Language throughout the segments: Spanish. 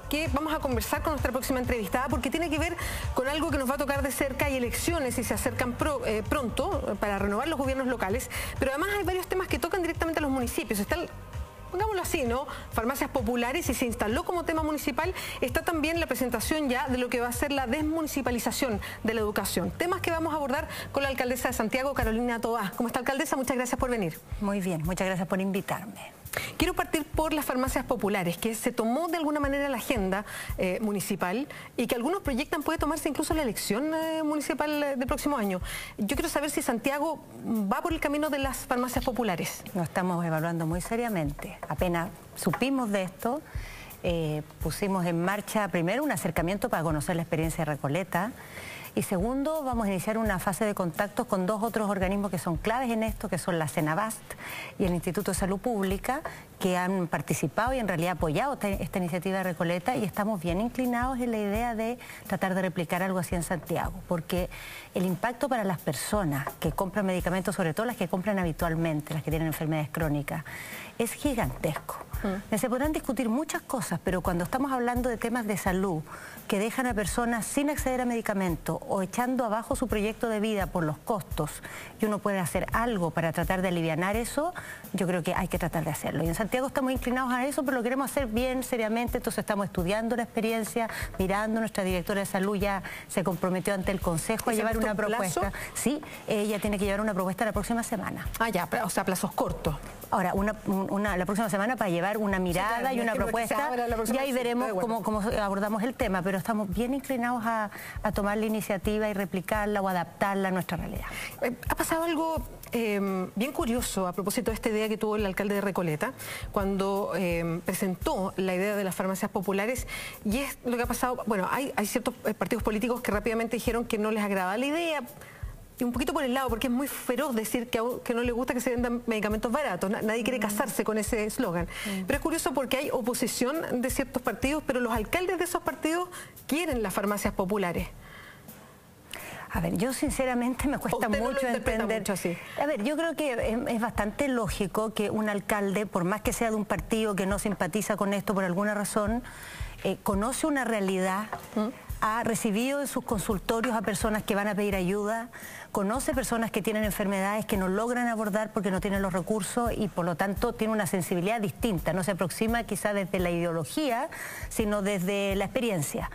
que vamos a conversar con nuestra próxima entrevistada porque tiene que ver con algo que nos va a tocar de cerca. Hay elecciones y se acercan pronto para renovar los gobiernos locales, pero además hay varios temas que tocan directamente a los municipios. Está pongámoslo así, ¿no? Farmacias populares, y se instaló como tema municipal. Está también la presentación ya de lo que va a ser la desmunicipalización de la educación. Temas que vamos a abordar con la alcaldesa de Santiago, Carolina Toá. ¿Cómo está, alcaldesa? Muchas gracias por venir. Muy bien, muchas gracias por invitarme. Quiero partir por las farmacias populares, que se tomó de alguna manera la agenda municipal y que algunos proyectan puede tomarse incluso la elección municipal del próximo año. Yo quiero saber si Santiago va por el camino de las farmacias populares. Lo estamos evaluando muy seriamente. Apenas supimos de esto, pusimos en marcha primero un acercamiento para conocer la experiencia de Recoleta. Y segundo, vamos a iniciar una fase de contactos con dos otros organismos que son claves en esto, que son la Cenabast y el Instituto de Salud Pública, que han participado y en realidad apoyado esta iniciativa de Recoleta, y estamos bien inclinados en la idea de tratar de replicar algo así en Santiago, porque el impacto para las personas que compran medicamentos, sobre todo las que compran habitualmente, las que tienen enfermedades crónicas, es gigantesco. Se podrán discutir muchas cosas, pero cuando estamos hablando de temas de salud que dejan a personas sin acceder a medicamentos o echando abajo su proyecto de vida por los costos, y uno puede hacer algo para tratar de alivianar eso, yo creo que hay que tratar de hacerlo. Y en Santiago estamos inclinados a eso, pero lo queremos hacer bien, seriamente. Entonces estamos estudiando la experiencia, mirando. Nuestra directora de salud ya se comprometió ante el Consejo a llevar una propuesta. Sí, ella tiene que llevar una propuesta la próxima semana. Ah, ya, o sea, plazos cortos. Ahora, la próxima semana para llevar una mirada, sí, claro, y una propuesta, y ahí veremos cómo abordamos el tema, pero estamos bien inclinados a tomar la iniciativa y replicarla o adaptarla a nuestra realidad. Ha pasado algo bien curioso a propósito de esta idea que tuvo el alcalde de Recoleta cuando presentó la idea de las farmacias populares, y es lo que ha pasado. Bueno, hay ciertos partidos políticos que rápidamente dijeron que no les agradaba la idea, y un poquito por el lado, porque es muy feroz decir que no le gusta que se vendan medicamentos baratos. Nadie quiere casarse con ese eslogan. Pero es curioso porque hay oposición de ciertos partidos, pero los alcaldes de esos partidos quieren las farmacias populares. A ver, yo sinceramente me cuesta mucho entender. Mucho así. A ver, yo creo que es bastante lógico que un alcalde, por más que sea de un partido que no simpatiza con esto por alguna razón, conoce una realidad, ha recibido en sus consultorios a personas que van a pedir ayuda, conoce personas que tienen enfermedades que no logran abordar porque no tienen los recursos, y por lo tanto tiene una sensibilidad distinta. No se aproxima quizá desde la ideología, sino desde la experiencia.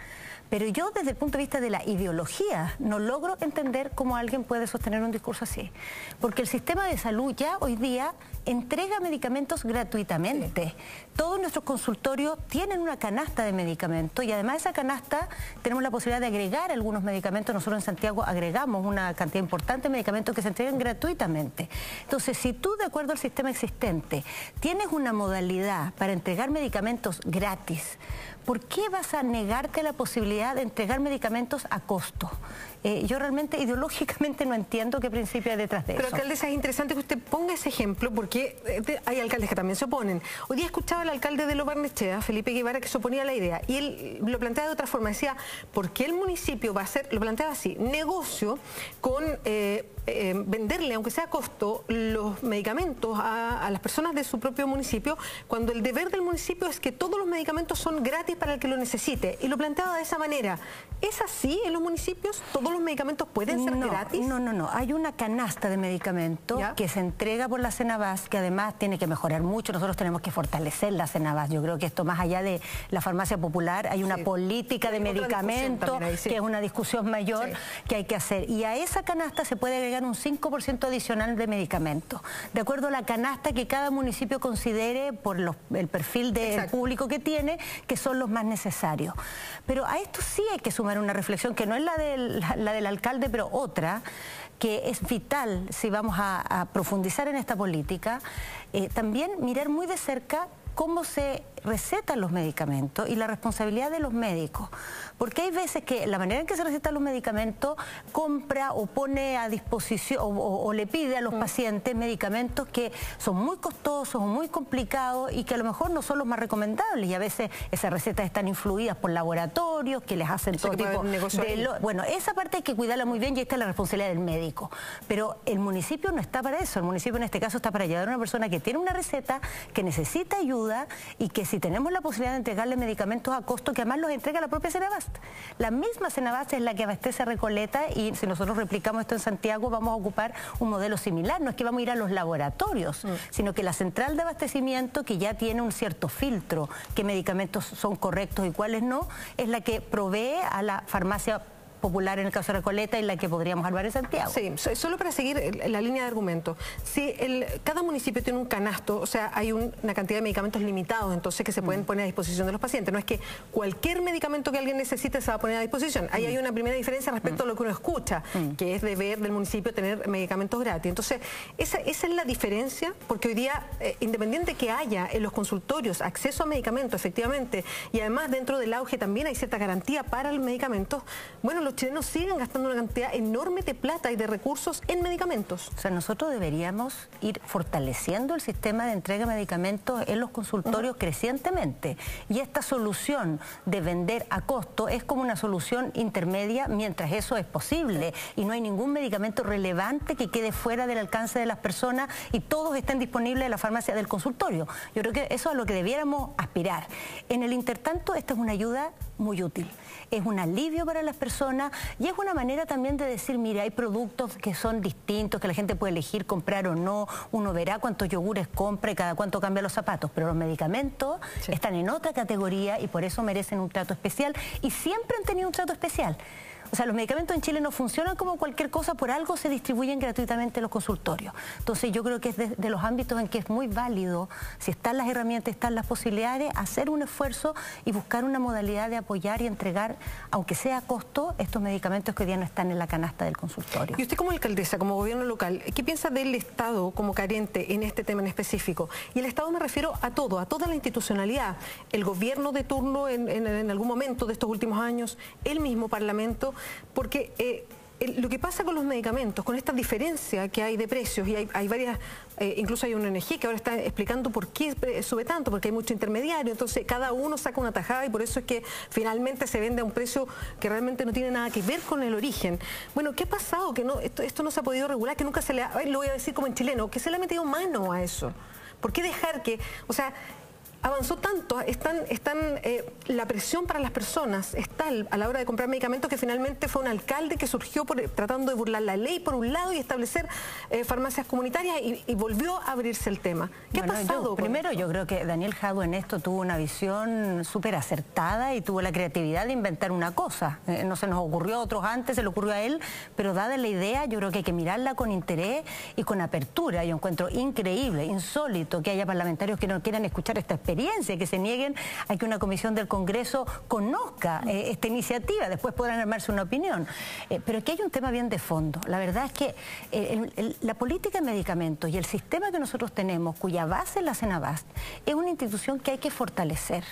Pero yo, desde el punto de vista de la ideología, no logro entender cómo alguien puede sostener un discurso así. Porque el sistema de salud ya hoy día entrega medicamentos gratuitamente. Sí. Todos nuestros consultorios tienen una canasta de medicamentos, y además de esa canasta tenemos la posibilidad de agregar algunos medicamentos. Nosotros en Santiago agregamos una cantidad importante de medicamentos que se entregan gratuitamente. Entonces, si tú, de acuerdo al sistema existente, tienes una modalidad para entregar medicamentos gratis, ¿por qué vas a negarte la posibilidad de entregar medicamentos a costo? Yo realmente ideológicamente no entiendo qué principio hay detrás de eso. Pero, alcaldesa, es interesante que usted ponga ese ejemplo, porque hay alcaldes que también se oponen. Hoy día escuchaba al alcalde de Lo Barnechea, Felipe Guevara, que se oponía a la idea, y él lo planteaba de otra forma. Decía, ¿por qué el municipio va a hacer, lo planteaba así, negocio con venderle, aunque sea a costo, los medicamentos a las personas de su propio municipio, cuando el deber del municipio es que todos los medicamentos son gratis para el que lo necesite? Y lo planteaba de esa manera. ¿Es así en los municipios? ¿Todos los medicamentos pueden ser gratis? No. Hay una canasta de medicamentos que se entrega por la Cenabast, que además tiene que mejorar mucho. Nosotros tenemos que fortalecer la Cenabast. Yo creo que esto, más allá de la farmacia popular, hay una política de medicamentos, que es una discusión mayor que hay que hacer. Y a esa canasta se puede agregar un 5% adicional de medicamentos, de acuerdo a la canasta que cada municipio considere por el perfil del público que tiene, que son los más necesarios. Pero a esto sí hay que sumar una reflexión que no es la del alcalde, pero otra, que es vital si vamos a profundizar en esta política. También mirar muy de cerca cómo se recetan los medicamentos y la responsabilidad de los médicos. Porque hay veces que la manera en que se recetan los medicamentos compra o pone a disposición o le pide a los pacientes medicamentos que son muy costosos o muy complicados y que a lo mejor no son los más recomendables, y a veces esas recetas están influidas por laboratorios que les hacen todo tipo de... Bueno, esa parte hay que cuidarla muy bien, y esta es la responsabilidad del médico. Pero el municipio no está para eso. El municipio en este caso está para ayudar a una persona que tiene una receta, que necesita ayuda y que si tenemos la posibilidad de entregarle medicamentos a costo, que además los entrega la propia Senabast. La misma Senabast es la que abastece a Recoleta, y si nosotros replicamos esto en Santiago vamos a ocupar un modelo similar. No es que vamos a ir a los laboratorios, sino que la central de abastecimiento, que ya tiene un cierto filtro, qué medicamentos son correctos y cuáles no, es la que provee a la farmacia popular en el caso de Recoleta y la que podríamos armar en Santiago. Sí, solo para seguir la línea de argumento. Si cada municipio tiene un canasto, o sea, hay una cantidad de medicamentos limitados, entonces, que se pueden poner a disposición de los pacientes. No es que cualquier medicamento que alguien necesite se va a poner a disposición. Ahí hay una primera diferencia respecto a lo que uno escucha, que es deber del municipio tener medicamentos gratis. Entonces, esa es la diferencia, porque hoy día, independiente que haya en los consultorios acceso a medicamentos, efectivamente, y además dentro del auge también hay cierta garantía para los medicamentos, bueno, los chilenos siguen gastando una cantidad enorme de plata y de recursos en medicamentos. O sea, nosotros deberíamos ir fortaleciendo el sistema de entrega de medicamentos en los consultorios crecientemente. Y esta solución de vender a costo es como una solución intermedia mientras eso es posible y no hay ningún medicamento relevante que quede fuera del alcance de las personas y todos estén disponibles en la farmacia del consultorio. Yo creo que eso es a lo que debiéramos aspirar. En el intertanto, esta es una ayuda muy útil. Es un alivio para las personas y es una manera también de decir, mire, hay productos que son distintos, que la gente puede elegir comprar o no, uno verá cuántos yogures compra y cada cuánto cambia los zapatos, pero los medicamentos están en otra categoría y por eso merecen un trato especial y siempre han tenido un trato especial. O sea, los medicamentos en Chile no funcionan como cualquier cosa, por algo se distribuyen gratuitamente en los consultorios. Entonces yo creo que es de los ámbitos en que es muy válido, si están las herramientas, están las posibilidades, hacer un esfuerzo y buscar una modalidad de apoyar y entregar, aunque sea a costo, estos medicamentos que hoy día no están en la canasta del consultorio. Y usted como alcaldesa, como gobierno local, ¿qué piensa del Estado como carente en este tema en específico? Y el Estado me refiero a todo, a toda la institucionalidad, el gobierno de turno en algún momento de estos últimos años, el mismo Parlamento, porque lo que pasa con los medicamentos, con esta diferencia que hay de precios, y hay varias, incluso hay una ONG que ahora está explicando por qué sube tanto, porque hay mucho intermediario, entonces cada uno saca una tajada y por eso es que finalmente se vende a un precio que realmente no tiene nada que ver con el origen. Bueno, ¿qué ha pasado? Que no, esto no se ha podido regular, que nunca se le ha, lo voy a decir como en chileno, que se le ha metido mano a eso. ¿Por qué dejar que, o sea, avanzó tanto, la presión para las personas es tal a la hora de comprar medicamentos que finalmente fue un alcalde que surgió tratando de burlar la ley por un lado y establecer farmacias comunitarias y volvió a abrirse el tema? ¿Qué ha pasado? Primero yo creo que Daniel Jadue en esto tuvo una visión súper acertada y tuvo la creatividad de inventar una cosa. No se nos ocurrió a otros antes, se le ocurrió a él, pero dada la idea yo creo que hay que mirarla con interés y con apertura. Yo encuentro increíble, insólito que haya parlamentarios que no quieran escuchar esta experiencia, que se nieguen a que una comisión del Congreso conozca esta iniciativa, después podrán armarse una opinión. Pero aquí hay un tema bien de fondo. La verdad es que la política de medicamentos y el sistema que nosotros tenemos, cuya base es la Senabast, es una institución que hay que fortalecer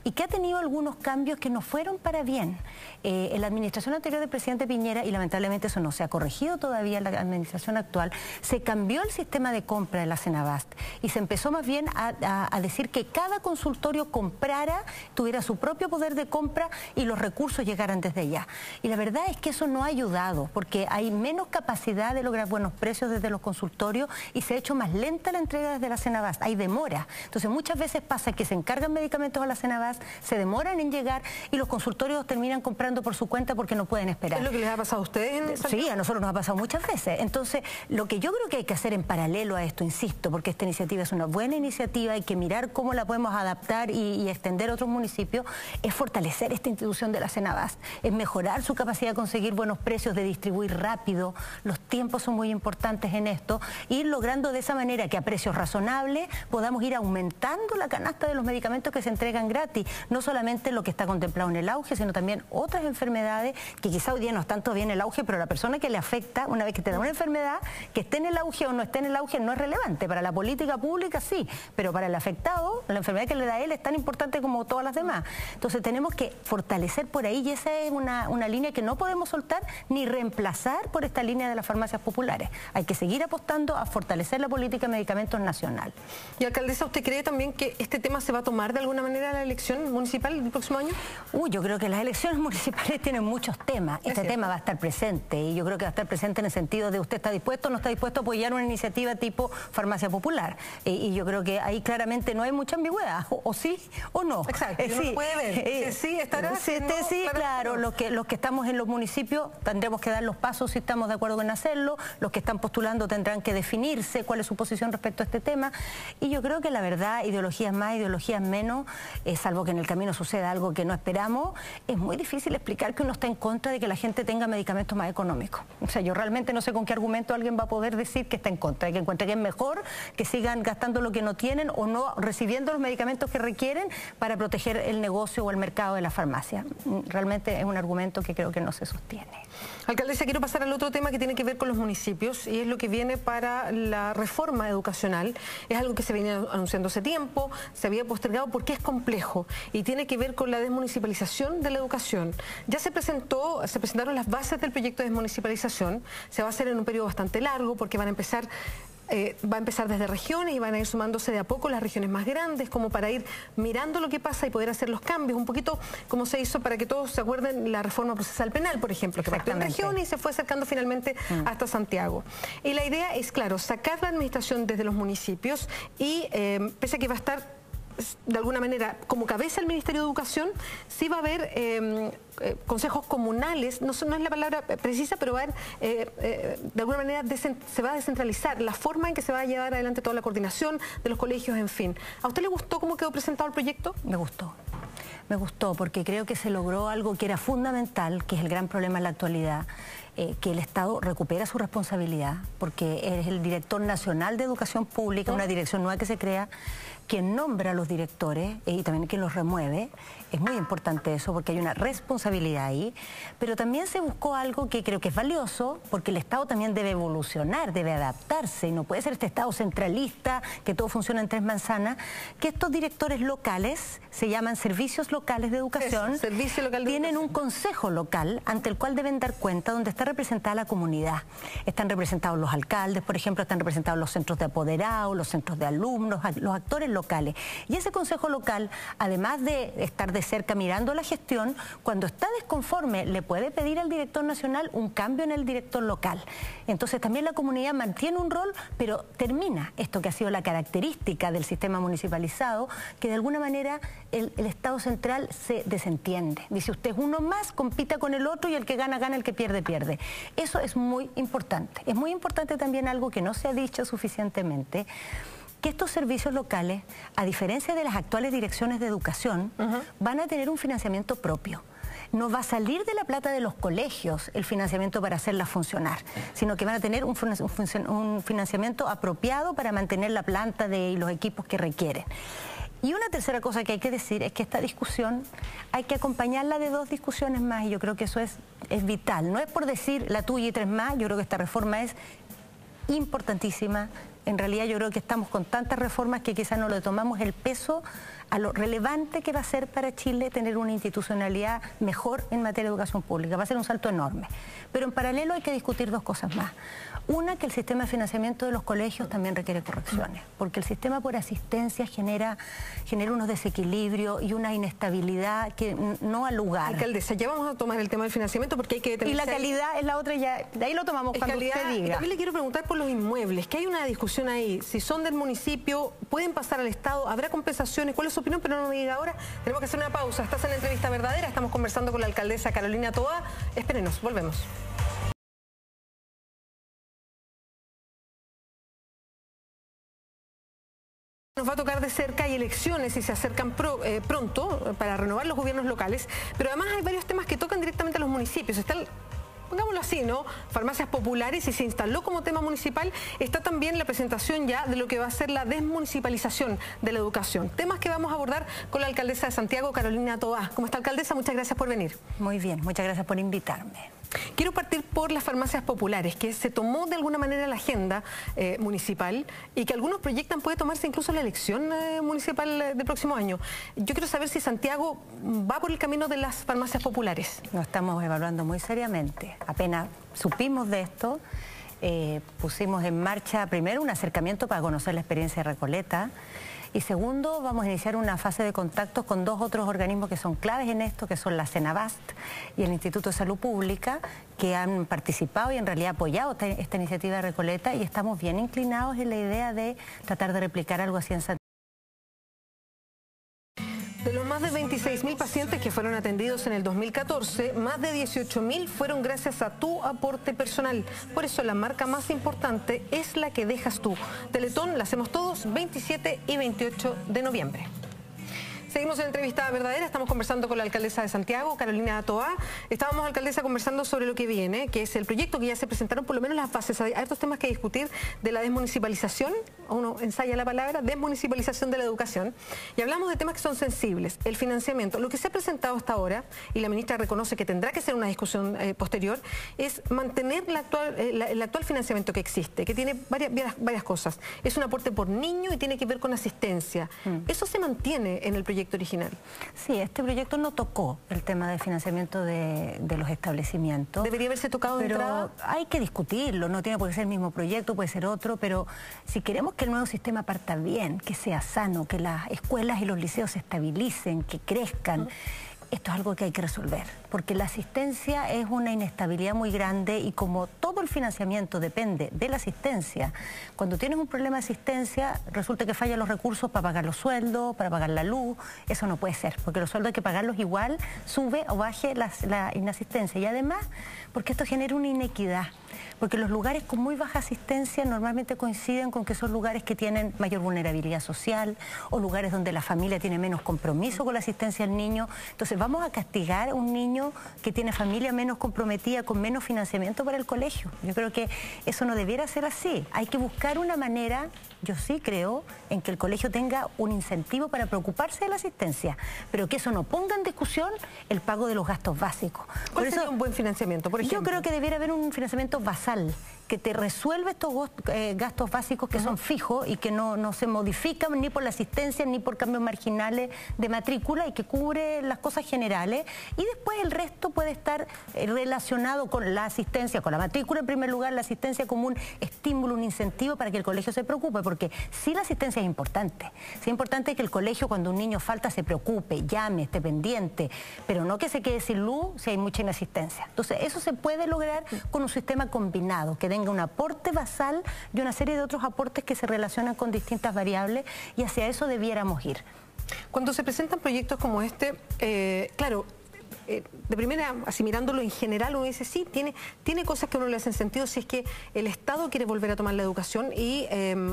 y que ha tenido algunos cambios que no fueron para bien. En la administración anterior del presidente Piñera, y lamentablemente eso no se ha corregido todavía en la administración actual, se cambió el sistema de compra de la Senabast y se empezó más bien a decir que cada consultorio comprara, tuviera su propio poder de compra y los recursos llegaran desde allá. Y la verdad es que eso no ha ayudado, porque hay menos capacidad de lograr buenos precios desde los consultorios y se ha hecho más lenta la entrega desde la Senabast. Hay demora. Entonces muchas veces pasa que se encargan medicamentos a la Senabast, se demoran en llegar y los consultorios terminan comprando por su cuenta porque no pueden esperar. ¿Es lo que les ha pasado a ustedes? Sí, a nosotros nos ha pasado muchas veces. Entonces, lo que yo creo que hay que hacer en paralelo a esto, insisto, porque esta iniciativa es una buena iniciativa, hay que mirar cómo la podemos adaptar y extender a otros municipios, es fortalecer esta institución de la Senabast, es mejorar su capacidad de conseguir buenos precios, de distribuir rápido, los tiempos son muy importantes en esto, ir logrando de esa manera que a precios razonables podamos ir aumentando la canasta de los medicamentos que se entregan gratis, no solamente lo que está contemplado en el auge, sino también otras enfermedades que quizá hoy día no están todavía en el auge, pero a la persona que le afecta, una vez que te da una enfermedad, que esté en el auge o no esté en el auge no es relevante, para la política pública sí, pero para el afectado, la enfermedad que le da a él es tan importante como todas las demás. Entonces tenemos que fortalecer por ahí y esa es una línea que no podemos soltar ni reemplazar por esta línea de las farmacias populares. Hay que seguir apostando a fortalecer la política de medicamentos nacional. Y alcaldesa, ¿usted cree también que este tema se va a tomar de alguna manera en la elección municipal del próximo año? Yo creo que las elecciones municipales tienen muchos temas. Este tema va a estar presente y yo creo que va a estar presente en el sentido de usted está dispuesto o no está dispuesto a apoyar una iniciativa tipo farmacia popular. Y yo creo que ahí claramente no hay mucha ambigüedad. pueda, o sí o no. Exacto, uno puede ver. Sí, estará haciendo, sí, claro, los que estamos en los municipios tendremos que dar los pasos si estamos de acuerdo en hacerlo, los que están postulando tendrán que definirse cuál es su posición respecto a este tema, y yo creo que la verdad, ideologías más, ideologías menos, salvo que en el camino suceda algo que no esperamos, es muy difícil explicar que uno está en contra de que la gente tenga medicamentos más económicos. O sea, yo realmente no sé con qué argumento alguien va a poder decir que está en contra, que encuentre que es mejor que sigan gastando lo que no tienen o no recibiendo los medicamentos que requieren para proteger el negocio o el mercado de la farmacia. Realmente es un argumento que creo que no se sostiene. Alcaldesa, quiero pasar al otro tema que tiene que ver con los municipios y es lo que viene para la reforma educacional. Es algo que se venía anunciando hace tiempo, se había postergado porque es complejo y tiene que ver con la desmunicipalización de la educación. Ya se presentaron las bases del proyecto de desmunicipalización, se va a hacer en un periodo bastante largo porque va a empezar desde regiones y van a ir sumándose de a poco las regiones más grandes, como para ir mirando lo que pasa y poder hacer los cambios, un poquito como se hizo, para que todos se acuerden, la reforma procesal penal, por ejemplo, que partió en regiones y se fue acercando finalmente hasta Santiago. Y la idea es, claro, sacar la administración desde los municipios y, pese a que va a estar de alguna manera como cabeza el Ministerio de Educación, sí va a haber consejos comunales, no es la palabra precisa, pero va a haber, de alguna manera se va a descentralizar la forma en que se va a llevar adelante toda la coordinación de los colegios, en fin. ¿A usted le gustó cómo quedó presentado el proyecto? Me gustó porque creo que se logró algo que era fundamental, que es el gran problema en la actualidad, que el Estado recupera su responsabilidad, porque es el director nacional de educación pública, una dirección nueva que se crea, quien nombra a los directores y también quien los remueve. Es muy importante eso porque hay una responsabilidad ahí, pero también se buscó algo que creo que es valioso, porque el Estado también debe evolucionar, debe adaptarse, y no puede ser este Estado centralista, que todo funciona en tres manzanas, que estos directores locales, se llaman servicios locales de educación, tienen un consejo local ante el cual deben dar cuenta, donde está representada la comunidad. Están representados los alcaldes, por ejemplo, están representados los centros de apoderados, los centros de alumnos, los actores locales. Y ese consejo local, además de estar de cerca mirando la gestión, cuando está desconforme le puede pedir al director nacional un cambio en el director local. Entonces también la comunidad mantiene un rol, pero termina esto que ha sido la característica del sistema municipalizado, que de alguna manera el Estado central se desentiende. Dice, usted es uno más, compita con el otro y el que gana, gana, el que pierde, pierde. Eso es muy importante. Es muy importante también algo que no se ha dicho suficientemente, que estos servicios locales, a diferencia de las actuales direcciones de educación, van a tener un financiamiento propio. No va a salir de la plata de los colegios el financiamiento para hacerlas funcionar, sino que van a tener un financiamiento apropiado para mantener la planta y los equipos que requieren. Y una tercera cosa que hay que decir es que esta discusión hay que acompañarla de dos discusiones más, y yo creo que eso es vital. No es por decir la tuya y tres más, yo creo que esta reforma es importantísima. En realidad yo creo que estamos con tantas reformas que quizás no le tomamos el peso a lo relevante que va a ser para Chile tener una institucionalidad mejor en materia de educación pública. Va a ser un salto enorme. Pero en paralelo hay que discutir dos cosas más. Una, que el sistema de financiamiento de los colegios también requiere correcciones, porque el sistema por asistencia genera unos desequilibrios y una inestabilidad que no ha lugar. Alcaldesa, ya vamos a tomar el tema del financiamiento porque hay que detenerse. Y la calidad es la otra, ya de ahí lo tomamos cuando usted diga. Y también le quiero preguntar por los inmuebles, que hay una discusión ahí. Si son del municipio, pueden pasar al Estado, ¿habrá compensaciones? ¿Cuál es su opinión? Pero no me diga ahora. Tenemos que hacer una pausa. Estás en la entrevista verdadera, estamos conversando con la alcaldesa Carolina Toá. Espérenos, volvemos. Nos va a tocar de cerca, hay elecciones y se acercan pronto para renovar los gobiernos locales, pero además hay varios temas que tocan directamente a los municipios. Está pongámoslo así, ¿no? Farmacias populares, y se instaló como tema municipal. Está también la presentación ya de lo que va a ser la desmunicipalización de la educación. Temas que vamos a abordar con la alcaldesa de Santiago, Carolina Toá. ¿Cómo está, alcaldesa? Muchas gracias por venir. Muy bien, muchas gracias por invitarme. Quiero partir por las farmacias populares, que se tomó de alguna manera la agenda municipal y que algunos proyectan puede tomarse incluso la elección municipal del próximo año. Yo quiero saber si Santiago va por el camino de las farmacias populares. Lo estamos evaluando muy seriamente. Apenas supimos de esto, pusimos en marcha primero un acercamiento para conocer la experiencia de Recoleta. Y segundo, vamos a iniciar una fase de contactos con dos otros organismos que son claves en esto, que son la Cenabast y el Instituto de Salud Pública, que han participado y en realidad apoyado esta iniciativa de Recoleta, y estamos bien inclinados en la idea de tratar de replicar algo así en Santiago. 6.000 pacientes que fueron atendidos en el 2014, más de 18.000 fueron gracias a tu aporte personal. Por eso la marca más importante es la que dejas tú. Teletón la hacemos todos 27 y 28 de noviembre. Seguimos en entrevista verdadera, estamos conversando con la alcaldesa de Santiago, Carolina Toá. Estábamos, alcaldesa, conversando sobre lo que viene, que es el proyecto que ya se presentaron, por lo menos las bases. Hay hartos temas que discutir de la desmunicipalización, uno ensaya la palabra, desmunicipalización de la educación, y hablamos de temas que son sensibles, el financiamiento. Lo que se ha presentado hasta ahora, y la ministra reconoce que tendrá que ser una discusión posterior, es mantener el actual financiamiento que existe, que tiene varias cosas. Es un aporte por niño y tiene que ver con asistencia. Eso se mantiene en el proyecto original. Sí, este proyecto no tocó el tema del financiamiento de los establecimientos. ¿Debería haberse tocado de entrada? Hay que discutirlo, no tiene por qué ser el mismo proyecto, puede ser otro, pero si queremos que el nuevo sistema parta bien, que sea sano, que las escuelas y los liceos se estabilicen, que crezcan, esto es algo que hay que resolver, porque la asistencia es una inestabilidad muy grande y como todo el financiamiento depende de la asistencia, cuando tienes un problema de asistencia resulta que fallan los recursos para pagar los sueldos, para pagar la luz. Eso no puede ser, porque los sueldos hay que pagarlos igual, sube o baje la inasistencia, y además porque esto genera una inequidad, porque los lugares con muy baja asistencia normalmente coinciden con que son lugares que tienen mayor vulnerabilidad social o lugares donde la familia tiene menos compromiso con la asistencia al niño. Entonces vamos a castigar a un niño que tiene familia menos comprometida, con menos financiamiento para el colegio. Yo creo que eso no debiera ser así. Hay que buscar una manera, yo sí creo, en que el colegio tenga un incentivo para preocuparse de la asistencia, pero que eso no ponga en discusión el pago de los gastos básicos. ¿Cuál sería un buen financiamiento, por ejemplo? Yo creo que debiera haber un financiamiento basal, que te resuelve estos gastos básicos que son fijos y que no se modifican ni por la asistencia ni por cambios marginales de matrícula, y que cubre las cosas generales, y después el resto puede estar relacionado con la asistencia, con la matrícula en primer lugar, la asistencia como un estímulo, un incentivo para que el colegio se preocupe, porque sí, la asistencia es importante. Sí, es importante que el colegio, cuando un niño falta, se preocupe, llame, esté pendiente, pero no que se quede sin luz si hay mucha inasistencia. Entonces eso se puede lograr con un sistema combinado, que tenga un aporte basal y una serie de otros aportes que se relacionan con distintas variables, y hacia eso debiéramos ir. Cuando se presentan proyectos como este, claro, de primera, así mirándolo en general, uno dice, sí, tiene cosas que a uno le hacen sentido si es que el Estado quiere volver a tomar la educación y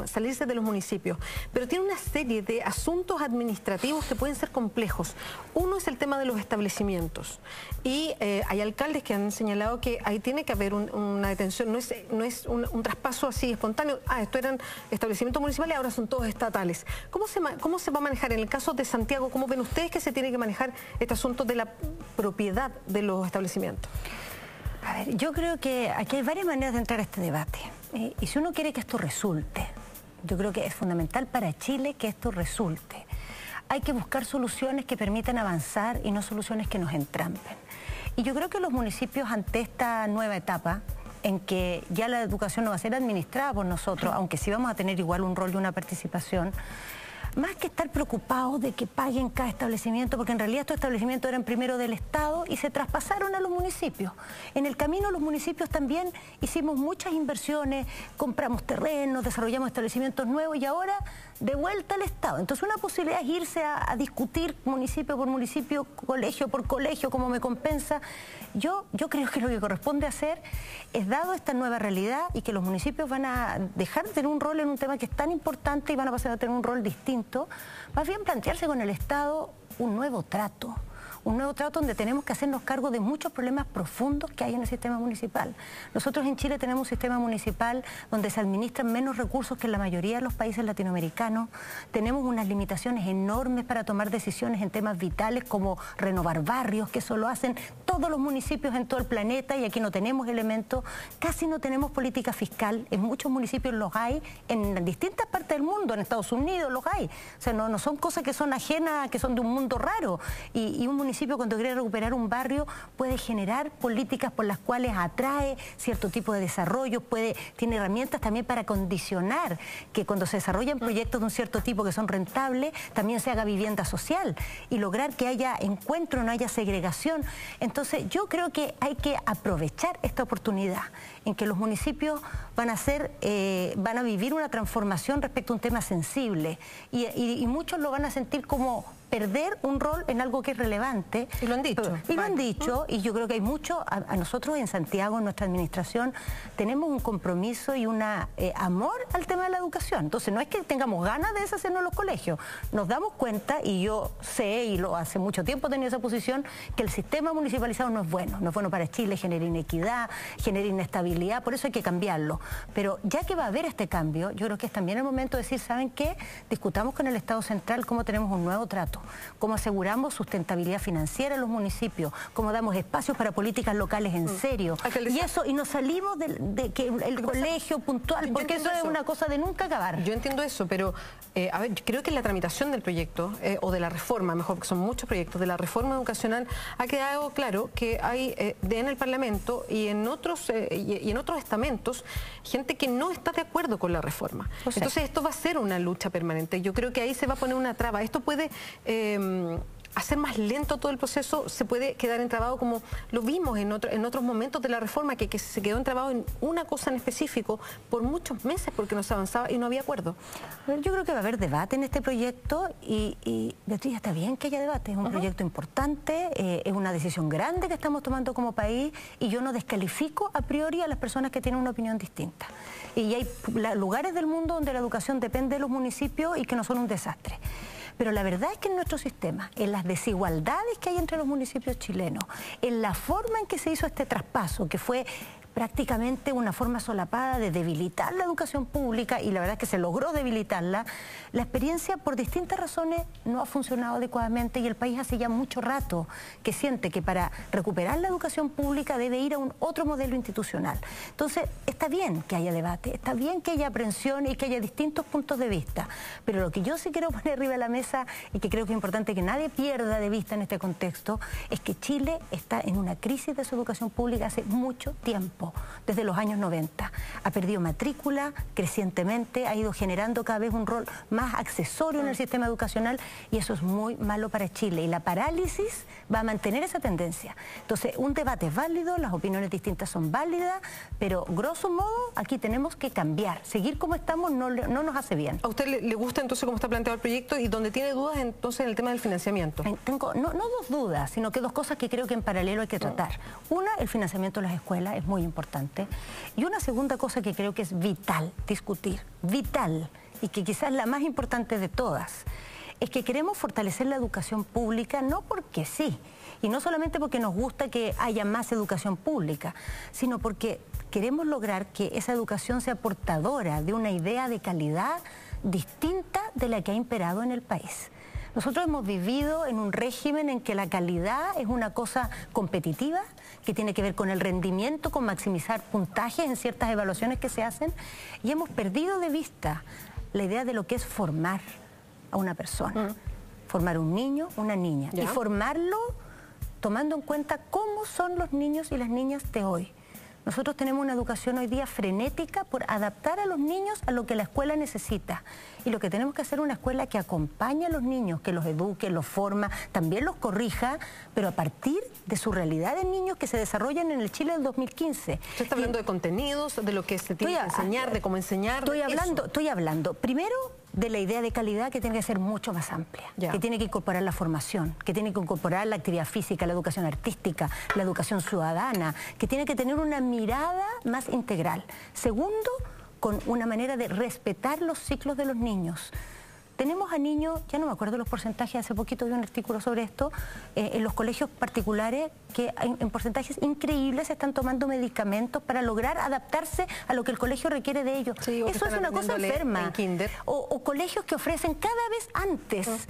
salirse de los municipios. Pero tiene una serie de asuntos administrativos que pueden ser complejos. Uno es el tema de los establecimientos. Y hay alcaldes que han señalado que ahí tiene que haber una detención, no es un traspaso así espontáneo. Esto eran establecimientos municipales, ahora son todos estatales. ¿Cómo se va a manejar? En el caso de Santiago, ¿cómo ven ustedes que se tiene que manejar este asunto de la propiedad de los establecimientos? A ver, yo creo que aquí hay varias maneras de entrar a este debate. Y si uno quiere que esto resulte, yo creo que es fundamental para Chile que esto resulte. Hay que buscar soluciones que permitan avanzar y no soluciones que nos entrampen. Y yo creo que los municipios, ante esta nueva etapa, en que ya la educación no va a ser administrada por nosotros, aunque sí vamos a tener igual un rol y una participación, más que estar preocupados de que paguen cada establecimiento, porque en realidad estos establecimientos eran primero del Estado y se traspasaron a los municipios. En el camino los municipios también hicimos muchas inversiones, compramos terrenos, desarrollamos establecimientos nuevos y ahora de vuelta al Estado. Entonces una posibilidad es irse a discutir municipio por municipio, colegio por colegio, cómo me compensa. Yo creo que lo que corresponde hacer es, dado esta nueva realidad y que los municipios van a dejar de tener un rol en un tema que es tan importante y van a pasar a tener un rol distinto, más bien plantearse con el Estado un nuevo trato donde tenemos que hacernos cargo de muchos problemas profundos que hay en el sistema municipal. Nosotros en Chile tenemos un sistema municipal donde se administran menos recursos que en la mayoría de los países latinoamericanos. Tenemos unas limitaciones enormes para tomar decisiones en temas vitales como renovar barrios, que eso lo hacen todos los municipios en todo el planeta, y aquí no tenemos elementos. Casi no tenemos política fiscal. En muchos municipios los hay, en distintas partes del mundo, en Estados Unidos los hay. O sea, no son cosas que son ajenas, que son de un mundo raro. Y un municipio, cuando quiere recuperar un barrio, puede generar políticas por las cuales atrae cierto tipo de desarrollo, tiene herramientas también para condicionar que cuando se desarrollan proyectos de un cierto tipo que son rentables, también se haga vivienda social y lograr que haya encuentro, no haya segregación. Entonces yo creo que hay que aprovechar esta oportunidad en que los municipios van a vivir una transformación respecto a un tema sensible, y muchos lo van a sentir como perder un rol en algo que es relevante. Y lo han dicho. Y lo han dicho, y yo creo que hay mucho, a nosotros en Santiago, en nuestra administración, tenemos un compromiso y un amor al tema de la educación. Entonces no es que tengamos ganas de deshacernos de los colegios, nos damos cuenta, y yo sé, y hace mucho tiempo he tenido esa posición, que el sistema municipalizado no es bueno para Chile, genera inequidad, genera inestabilidad, por eso hay que cambiarlo. Pero ya que va a haber este cambio, yo creo que es también el momento de decir, ¿saben qué? Discutamos con el Estado central cómo tenemos un nuevo trato, cómo aseguramos sustentabilidad financiera en los municipios, cómo damos espacios para políticas locales en serio. Y eso, y nos salimos de que el colegio puntual, porque eso es una cosa de nunca acabar. Yo entiendo eso, pero a ver, creo que en la tramitación del proyecto, o de la reforma, mejor, porque son muchos proyectos, de la reforma educacional, ha quedado claro que hay en el Parlamento y en otros estamentos gente que no está de acuerdo con la reforma. Entonces esto va a ser una lucha permanente. Yo creo que ahí se va a poner una traba. Esto puede hacer más lento todo el proceso, se puede quedar entrabado como lo vimos en otros momentos de la reforma, que se quedó entrabado en una cosa en específico por muchos meses porque no se avanzaba y no había acuerdo. Yo creo que va a haber debate en este proyecto y Beatriz, está bien que haya debate, es un proyecto importante, es una decisión grande que estamos tomando como país, y yo no descalifico a priori a las personas que tienen una opinión distinta. Y hay lugares del mundo donde la educación depende de los municipios y que no son un desastre. Pero la verdad es que en nuestro sistema, en las desigualdades que hay entre los municipios chilenos, en la forma en que se hizo este traspaso, que fue prácticamente una forma solapada de debilitar la educación pública, y la verdad es que se logró debilitarla, la experiencia por distintas razones no ha funcionado adecuadamente, y el país hace ya mucho rato que siente que para recuperar la educación pública debe ir a un otro modelo institucional. Entonces está bien que haya debate, está bien que haya aprensión y que haya distintos puntos de vista, pero lo que yo sí quiero poner arriba de la mesa, y que creo que es importante que nadie pierda de vista en este contexto, es que Chile está en una crisis de su educación pública hace mucho tiempo. Desde los años 90. Ha perdido matrícula crecientemente, ha ido generando cada vez un rol más accesorio en el sistema educacional, y eso es muy malo para Chile. Y la parálisis va a mantener esa tendencia. Entonces, un debate es válido, las opiniones distintas son válidas, pero grosso modo aquí tenemos que cambiar. Seguir como estamos no nos hace bien. ¿A usted le gusta entonces cómo está planteado el proyecto, y donde tiene dudas entonces en el tema del financiamiento? Tengo no dos dudas, sino que dos cosas que creo que en paralelo hay que tratar. Una, el financiamiento de las escuelas es muy importante. Y una segunda cosa que creo que es vital discutir, vital, y que quizás la más importante de todas, es que queremos fortalecer la educación pública no porque sí, y no solamente porque nos gusta que haya más educación pública, sino porque queremos lograr que esa educación sea portadora de una idea de calidad distinta de la que ha imperado en el país. Nosotros hemos vivido en un régimen en que la calidad es una cosa competitiva, que tiene que ver con el rendimiento, con maximizar puntajes en ciertas evaluaciones que se hacen, y hemos perdido de vista la idea de lo que es formar a una persona, formar un niño, una niña, y formarlo tomando en cuenta cómo son los niños y las niñas de hoy. Nosotros tenemos una educación hoy día frenética por adaptar a los niños a lo que la escuela necesita. Y lo que tenemos que hacer es una escuela que acompañe a los niños, que los eduque, los forma, también los corrija, pero a partir de su realidad de niños que se desarrollan en el Chile del 2015. Usted está hablando de contenidos, de lo que se tiene que enseñar, de cómo enseñar. Estoy hablando, primero, de la idea de calidad, que tiene que ser mucho más amplia, que tiene que incorporar la formación, que tiene que incorporar la actividad física, la educación artística, la educación ciudadana, que tiene que tener una mirada más integral. Segundo, con una manera de respetar los ciclos de los niños. Tenemos a niños, ya no me acuerdo los porcentajes, hace poquito vi un artículo sobre esto, en los colegios particulares que en porcentajes increíbles están tomando medicamentos para lograr adaptarse a lo que el colegio requiere de ellos. Sí, eso es una cosa enferma. O colegios que ofrecen cada vez antes.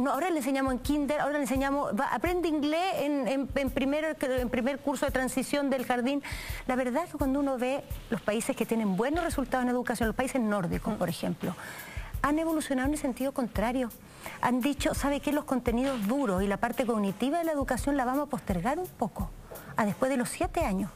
Ahora le enseñamos en kinder, ahora le enseñamos, aprende inglés en primer curso de transición del jardín. La verdad es que cuando uno ve los países que tienen buenos resultados en educación, los países nórdicos, por ejemplo, han evolucionado en el sentido contrario. Han dicho, ¿sabe qué? Los contenidos duros y la parte cognitiva de la educación la vamos a postergar un poco, a después de los 7 años.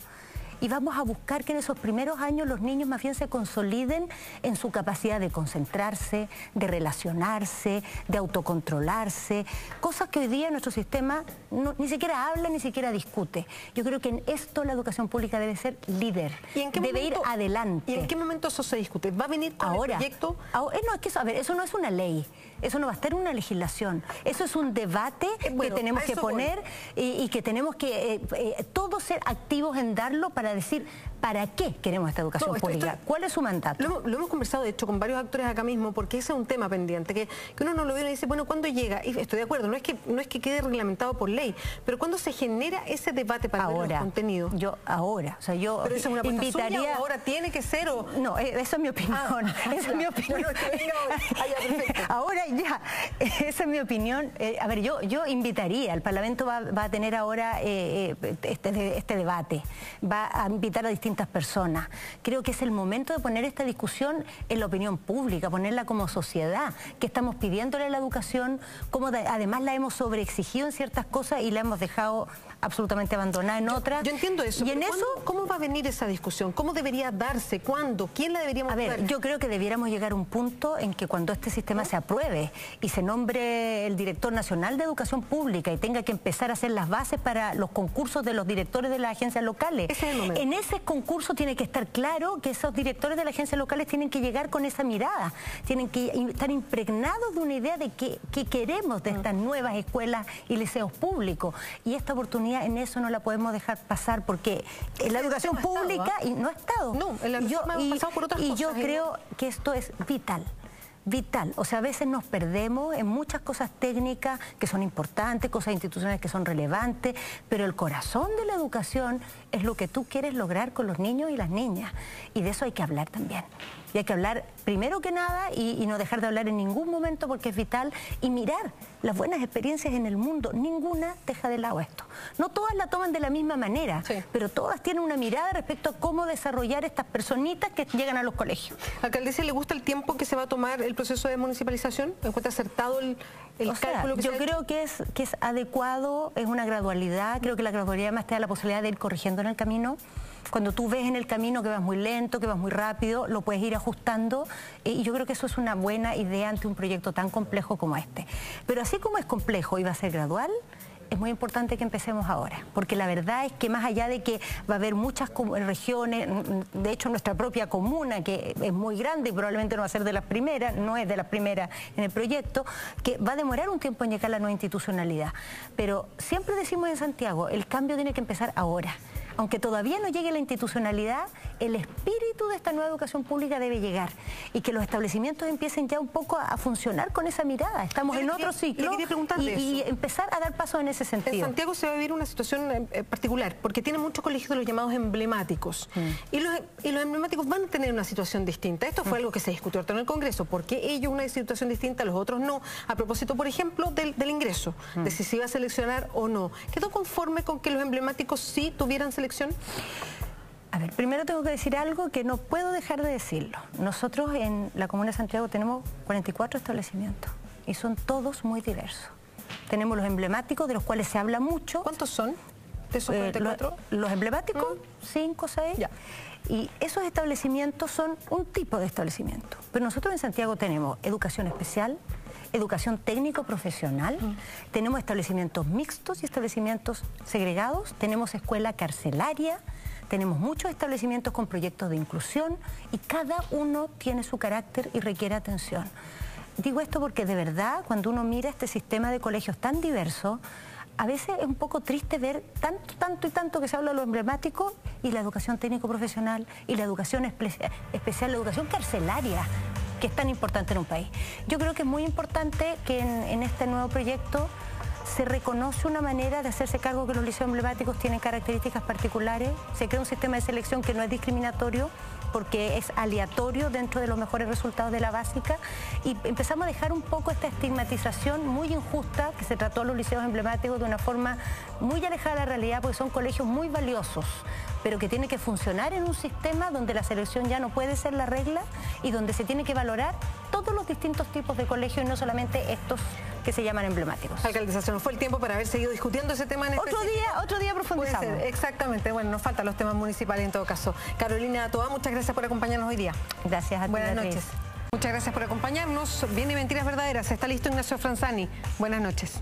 Y vamos a buscar que en esos primeros años los niños más bien se consoliden en su capacidad de concentrarse, de relacionarse, de autocontrolarse, cosas que hoy día nuestro sistema ni siquiera habla, ni siquiera discute. Yo creo que en esto la educación pública debe ser líder, debe ir adelante. ¿Y en qué momento eso se discute? ¿Va a venir con el proyecto? No, es que eso, a ver, eso no es una ley. Eso no va a estar en una legislación. Eso es un debate que tenemos que poner y que tenemos que todos ser activos en darlo para decir para qué queremos esta educación pública. ¿Cuál es su mandato? Lo hemos conversado, de hecho, con varios actores acá mismo, porque ese es un tema pendiente, que uno no lo ve y dice, bueno, ¿cuándo llega? Y estoy de acuerdo, no es que quede reglamentado por ley, pero ¿cuándo se genera ese debate para ver los contenidos? Pero eso es una invitaría... suya, ahora tiene que ser o... No, esa es mi opinión. Esa es mi opinión. Ahora ya, esa es mi opinión. A ver, yo invitaría, el Parlamento va a tener ahora este debate, va a invitar a distintas personas. Creo que es el momento de poner esta discusión en la opinión pública, ponerla como sociedad, que estamos pidiéndole a la educación, como además la hemos sobreexigido en ciertas cosas y la hemos dejado absolutamente abandonada en otras. Yo entiendo eso. Y en eso, ¿cómo va a venir esa discusión? ¿Cómo debería darse? ¿Cuándo? ¿Quién la deberíamos dar? A ver, yo creo que debiéramos llegar a un punto en que cuando este sistema se apruebe y se nombre el director nacional de educación pública y tenga que empezar a hacer las bases para los concursos de los directores de las agencias locales, en ese concurso tiene que estar claro que esos directores de las agencias locales tienen que llegar con esa mirada, tienen que estar impregnados de una idea de qué queremos de estas nuevas escuelas y liceos públicos. Y esta oportunidad en eso no la podemos dejar pasar porque en la educación pública no ha estado. No, en la reforma hemos pasado por otras cosas. Y yo creo que esto es vital. O sea, a veces nos perdemos en muchas cosas técnicas que son importantes, cosas institucionales que son relevantes, pero el corazón de la educación es lo que tú quieres lograr con los niños y las niñas. Y de eso hay que hablar también. Y hay que hablar primero que nada y no dejar de hablar en ningún momento porque es vital y mirar las buenas experiencias en el mundo. Ninguna deja de lado esto. No todas la toman de la misma manera, pero todas tienen una mirada respecto a cómo desarrollar estas personitas que llegan a los colegios. Alcaldesa, ¿le gusta el tiempo que se va a tomar el proceso de municipalización? ¿Encuentra acertado el cálculo que yo creo que es adecuado, es una gradualidad. Creo que la gradualidad además te da la posibilidad de ir corrigiendo en el camino. Cuando tú ves en el camino que vas muy lento, que vas muy rápido, lo puedes ir ajustando y yo creo que eso es una buena idea ante un proyecto tan complejo como este. Pero así como es complejo y va a ser gradual, es muy importante que empecemos ahora, porque la verdad es que más allá de que va a haber muchas regiones, de hecho nuestra propia comuna, que es muy grande y probablemente no va a ser de las primeras, no es de las primeras en el proyecto, que va a demorar un tiempo en llegar a la nueva institucionalidad. Pero siempre decimos en Santiago, el cambio tiene que empezar ahora. Aunque todavía no llegue la institucionalidad, el espíritu de esta nueva educación pública debe llegar y que los establecimientos empiecen ya un poco a funcionar con esa mirada. Estamos en otro ciclo y empezar a dar pasos en ese sentido. En Santiago se va a vivir una situación particular porque tiene muchos colegios de los llamados emblemáticos y los emblemáticos van a tener una situación distinta. Esto fue algo que se discutió ahorita en el Congreso. ¿Por qué ellos una situación distinta, los otros no? A propósito, por ejemplo, del ingreso, de si se iba a seleccionar o no. ¿Quedó conforme con que los emblemáticos sí tuvieran selección? A ver, primero tengo que decir algo que no puedo dejar de decirlo. Nosotros en la Comuna de Santiago tenemos 44 establecimientos y son todos muy diversos. Tenemos los emblemáticos, de los cuales se habla mucho. ¿Cuántos son de esos 44? Los emblemáticos, 5, 6. Ya. Y esos establecimientos son un tipo de establecimiento. Pero nosotros en Santiago tenemos educación especial, educación técnico-profesional, tenemos establecimientos mixtos y establecimientos segregados, tenemos escuela carcelaria, tenemos muchos establecimientos con proyectos de inclusión y cada uno tiene su carácter y requiere atención. Digo esto porque de verdad, cuando uno mira este sistema de colegios tan diverso, a veces es un poco triste ver tanto que se habla de lo emblemático y la educación técnico-profesional y la educación especial, la educación carcelaria, que es tan importante en un país. Yo creo que es muy importante que en este nuevo proyecto se reconoce una manera de hacerse cargo que los liceos emblemáticos tienen características particulares, se crea un sistema de selección que no es discriminatorio porque es aleatorio dentro de los mejores resultados de la básica y empezamos a dejar un poco esta estigmatización muy injusta que se trató a los liceos emblemáticos de una forma muy alejada de la realidad porque son colegios muy valiosos, pero que tiene que funcionar en un sistema donde la selección ya no puede ser la regla y donde se tiene que valorar todos los distintos tipos de colegios y no solamente estos que se llaman emblemáticos. Alcaldesa, se nos fue el tiempo para haber seguido discutiendo ese tema en Otro día profundizamos. Exactamente, bueno, nos faltan los temas municipales en todo caso. Carolina Toá, muchas gracias por acompañarnos hoy día. Gracias a ti. Buenas noches. Muchas gracias por acompañarnos. Viene Mentiras Verdaderas. Está listo Ignacio Franzani. Buenas noches.